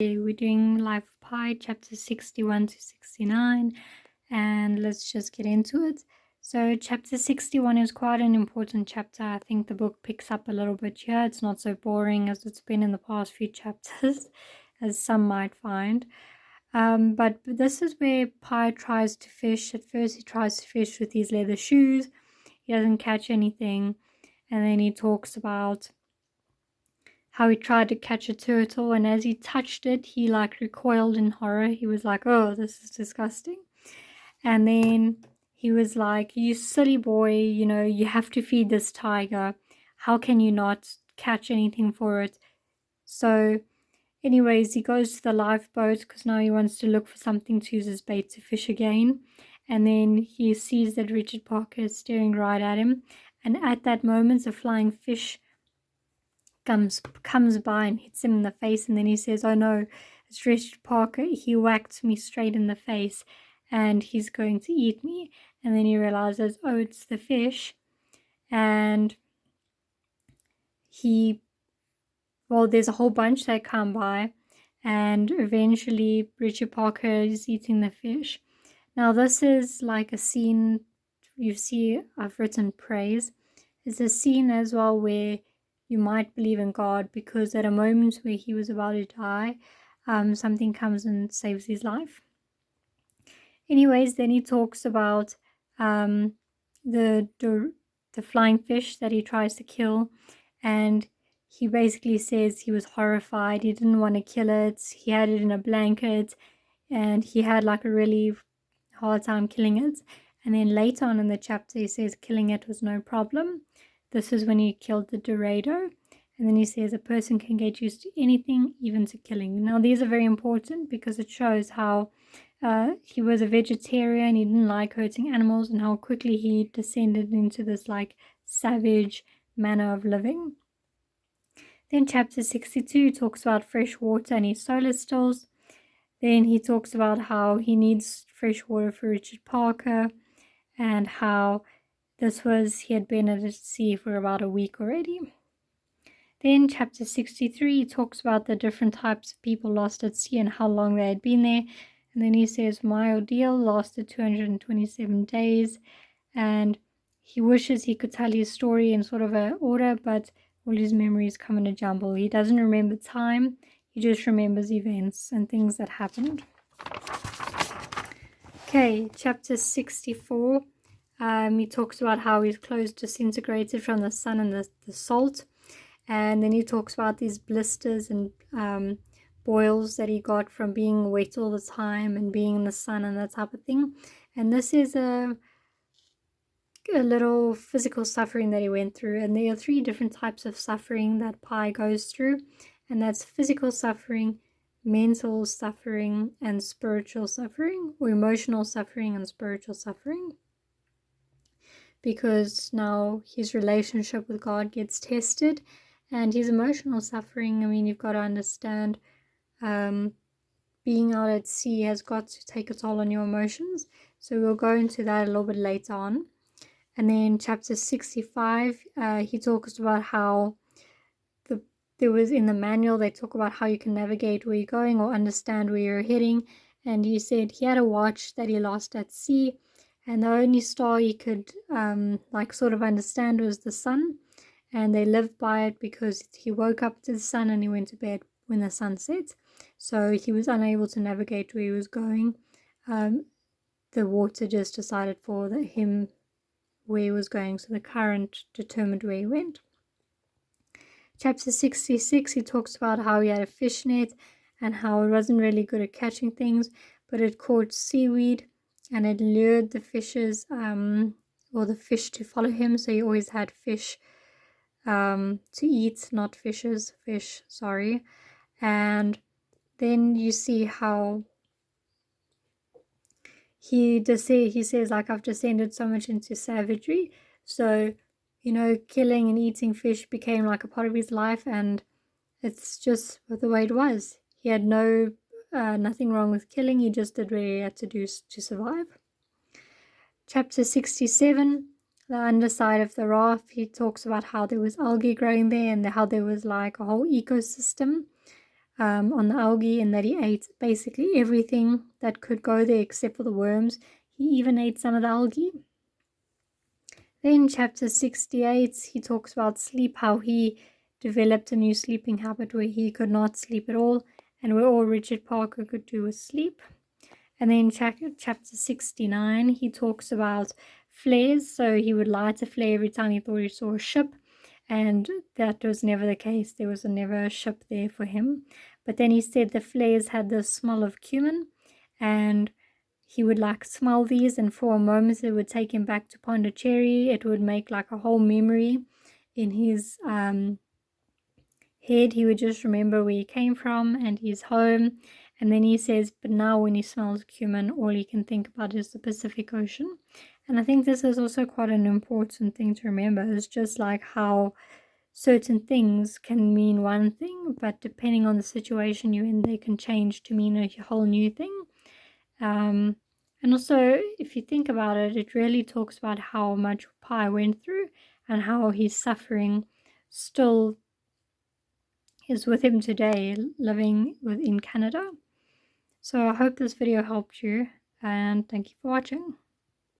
We're doing Life of Pi, chapter 61 to 69, and let's just get into it. So chapter 61 is quite an important chapter. I think the book picks up a little bit here. It's not so boring as it's been in the past few chapters, as some might find. But this is where Pi tries to fish. At first he tries to fish with his leather shoes. He doesn't catch anything. And then he talks about how he tried to catch a turtle, and as he touched it, he recoiled in horror. He was like, oh, this is disgusting. And then he was like, you silly boy, you have to feed this tiger. How can you not catch anything for it? So anyways, he goes to the lifeboat because now he wants to look for something to use as bait to fish again. And then he sees that Richard Parker is staring right at him. And at that moment, a flying fish comes by and hits him in the face, and then he says, oh no, it's Richard Parker. He whacked me straight in the face and he's going to eat me. And then he realizes, oh, it's the fish. And there's a whole bunch that come by, and eventually Richard Parker is eating the fish. Now this is like a scene, you see I've written praise. It's a scene as well where you might believe in God, because at a moment where he was about to die, something comes and saves his life. Anyways, then he talks about the flying fish that he tries to kill, and he basically says he was horrified. He didn't want to kill it. He had it in a blanket, and he had a really hard time killing it. And then later on in the chapter, he says killing it was no problem. This is when he killed the Dorado. And then he says a person can get used to anything, even to killing. Now, these are very important because it shows how he was a vegetarian. He didn't like hurting animals, and how quickly he descended into this savage manner of living. Then chapter 62 talks about fresh water and his solar stills. Then he talks about how he needs fresh water for Richard Parker, and how he had been at sea for about a week already. Then chapter 63 talks about the different types of people lost at sea and how long they had been there. And then he says, my ordeal lasted 227 days. And he wishes he could tell his story in sort of an order, but all his memories come in a jumble. He doesn't remember time. He just remembers events and things that happened. Okay, chapter 64. He talks about how his clothes disintegrated from the sun and the salt. And then he talks about these blisters and boils that he got from being wet all the time and being in the sun and that type of thing. And this is a little physical suffering that he went through. And there are 3 different types of suffering that Pi goes through. And that's physical suffering, mental suffering, and spiritual suffering, or emotional suffering and spiritual suffering. Because now his relationship with God gets tested. And his emotional suffering, you've got to understand, being out at sea has got to take a toll on your emotions. So we'll go into that a little bit later on. And then chapter 65, he talks about how there was in the manual, they talk about how you can navigate where you're going or understand where you're heading. And he said he had a watch that he lost at sea, and the only star he could sort of understand was the sun. And they lived by it because he woke up to the sun and he went to bed when the sun set. So he was unable to navigate where he was going. The water just decided for him where he was going. So the current determined where he went. Chapter 66, he talks about how he had a fish net and how it wasn't really good at catching things, but it caught seaweed and it lured the fishes or the fish to follow him. So he always had fish to eat, not fishes, fish, sorry. And then you see how he says, I've descended so much into savagery. So, killing and eating fish became a part of his life, and it's just the way it was. He had nothing wrong with killing. He just did what he had to do to survive. Chapter 67, the underside of the raft, he talks about how there was algae growing there and how there was a whole ecosystem. on the algae, and that he ate basically everything that could go there except for the worms. He even ate some of the algae. Then chapter 68, he talks about sleep, how he developed a new sleeping habit where he could not sleep at all, and where all Richard Parker could do was sleep. And then chapter 69, he talks about flares. So he would light a flare every time he thought he saw a ship, and that was never the case. There was never a ship there for him. But then he said the flares had the smell of cumin, and he would like smell these, and for a moment it would take him back to Pondicherry. It would make like a whole memory in his head. He would just remember where he came from and his home. And then he says, but now when he smells cumin, all he can think about is the Pacific Ocean. And I think this is also quite an important thing to remember. It's just like how certain things can mean one thing, but depending on the situation you're in, they can change to mean a whole new thing. And also, if you think about it, it really talks about how much Pi went through and how his suffering still is with him today, living in Canada. So I hope this video helped you, and thank you for watching.